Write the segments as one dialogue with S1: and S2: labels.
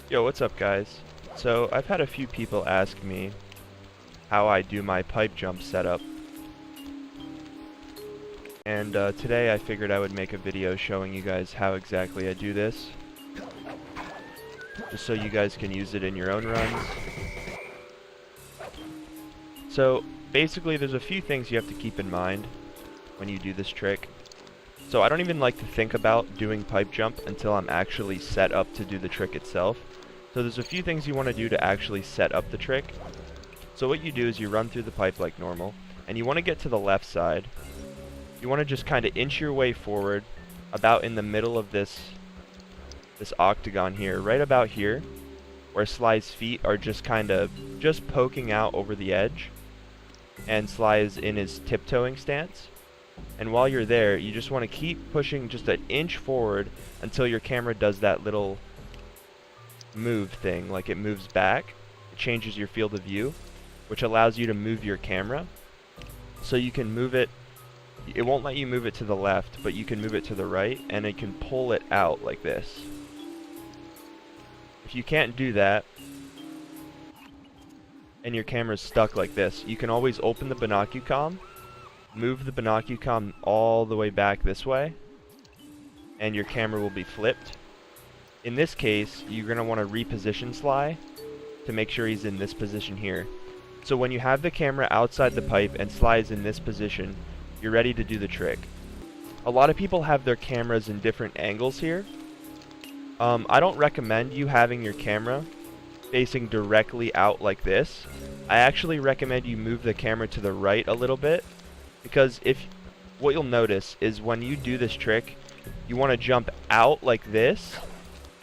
S1: Yo, what's up guys? So I've had a few people ask me how I do my pipe jump setup. And today I figured I would make a video showing you guys how exactly I do this. Just so you guys can use it in your own runs. So basically there's a few things you have to keep in mind when you do this trick. So I don't even like to think about doing pipe jump until I'm actually set up to do the trick itself. So there's a few things you want to do to actually set up the trick. So what you do is you run through the pipe like normal, and you want to get to the left side. You want to just kind of inch your way forward about in the middle of this octagon here, right about here, where Sly's feet are just kind of just poking out over the edge, and Sly is in his tiptoeing stance. And while you're there, you just want to keep pushing just an inch forward until your camera does that little move thing, like it moves back. It changes your field of view, which allows you to move your camera. So you can move it, it won't let you move it to the left, but you can move it to the right, and it can pull it out like this. If you can't do that, and your camera's stuck like this, you can always open the binocucom, move the binocucom all the way back this way, and your camera will be flipped. In this case, you're going to want to reposition Sly to make sure he's in this position here. So when you have the camera outside the pipe and Sly is in this position, you're ready to do the trick. A lot of people have their cameras in different angles here. I don't recommend you having your camera facing directly out like this. I actually recommend you move the camera to the right a little bit, because what you'll notice is when you do this trick, you want to jump out like this,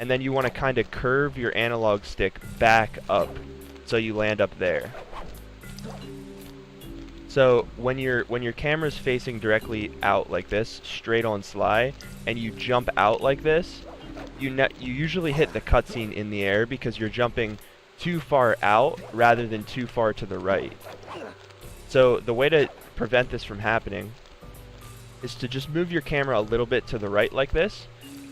S1: and then you want to kind of curve your analog stick back up so you land up there. So when your camera's facing directly out like this, straight on Sly, and you jump out like this, you usually hit the cutscene in the air because you're jumping too far out rather than too far to the right. So the way to prevent this from happening is to just move your camera a little bit to the right like this.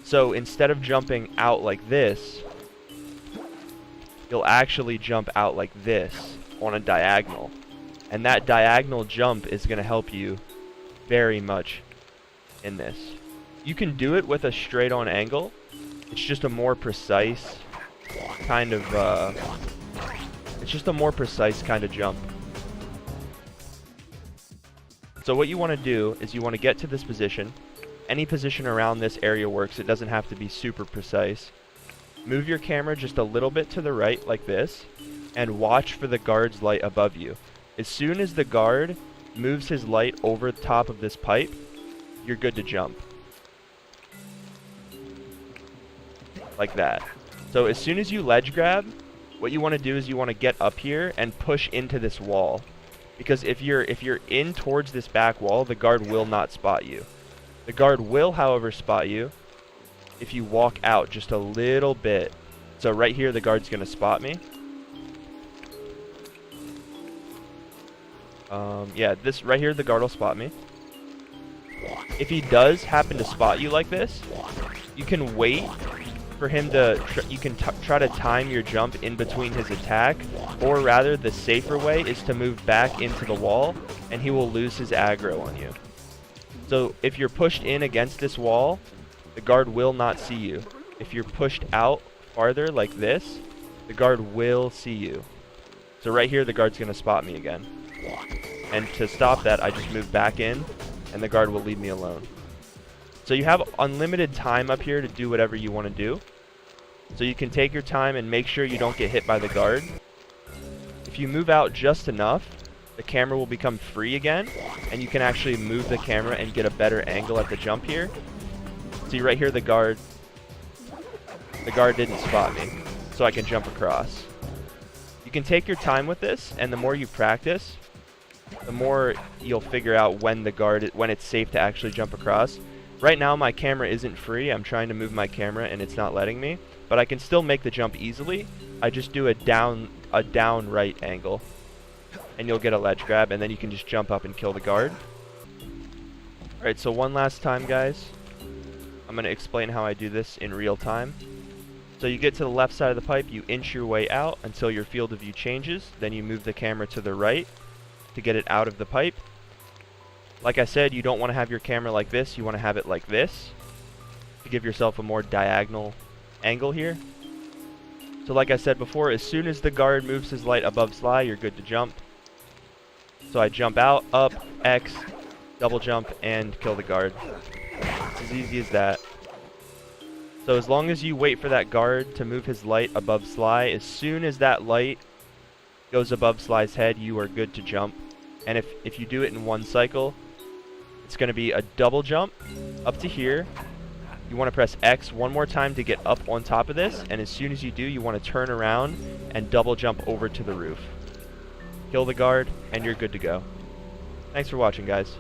S1: So instead of jumping out like this, you'll actually jump out like this on a diagonal. And that diagonal jump is going to help you very much in this. You can do it with a straight on angle. It's just a more precise kind of jump. So what you want to do is you want to get to this position. Any position around this area works. It doesn't have to be super precise. Move your camera just a little bit to the right like this, and watch for the guard's light above you. As soon as the guard moves his light over the top of this pipe, you're good to jump. Like that. So as soon as you ledge grab, what you want to do is you want to get up here and push into this wall. Because if you're in towards this back wall, the guard will not spot you. The guard will, however, spot you if you walk out just a little bit. So right here, the guard's going to spot me. Yeah, this right here, the guard will spot me. If he does happen to spot you like this, you can wait for him to, you can try to time your jump in between his attack, or rather the safer way is to move back into the wall, and he will lose his aggro on you. So if you're pushed in against this wall, the guard will not see you. If you're pushed out farther like this, the guard will see you. So right here, the guard's going to spot me again. And to stop that, I just move back in, and the guard will leave me alone. So you have unlimited time up here to do whatever you want to do. So you can take your time and make sure you don't get hit by the guard. If you move out just enough, the camera will become free again, and you can actually move the camera and get a better angle at the jump here. See right here, the guard didn't spot me, so I can jump across. You can take your time with this, and the more you practice, the more you'll figure out when it's safe to actually jump across. Right now my camera isn't free. I'm trying to move my camera and it's not letting me, but I can still make the jump easily. I just do a down right angle, and you'll get a ledge grab, and then you can just jump up and kill the guard. Alright, so one last time, guys. I'm going to explain how I do this in real time. So you get to the left side of the pipe, you inch your way out until your field of view changes, then you move the camera to the right to get it out of the pipe. Like I said, you don't want to have your camera like this, you want to have it like this to give yourself a more diagonal angle here. So like I said before, as soon as the guard moves his light above Sly, you're good to jump. So I jump out, up, X, double jump, and kill the guard. It's as easy as that. So as long as you wait for that guard to move his light above Sly, as soon as that light goes above Sly's head, you are good to jump. And if you do it in one cycle, it's going to be a double jump up to here. You want to press X one more time to get up on top of this, and as soon as you do, you want to turn around and double jump over to the roof. Kill the guard, and you're good to go. Thanks for watching, guys.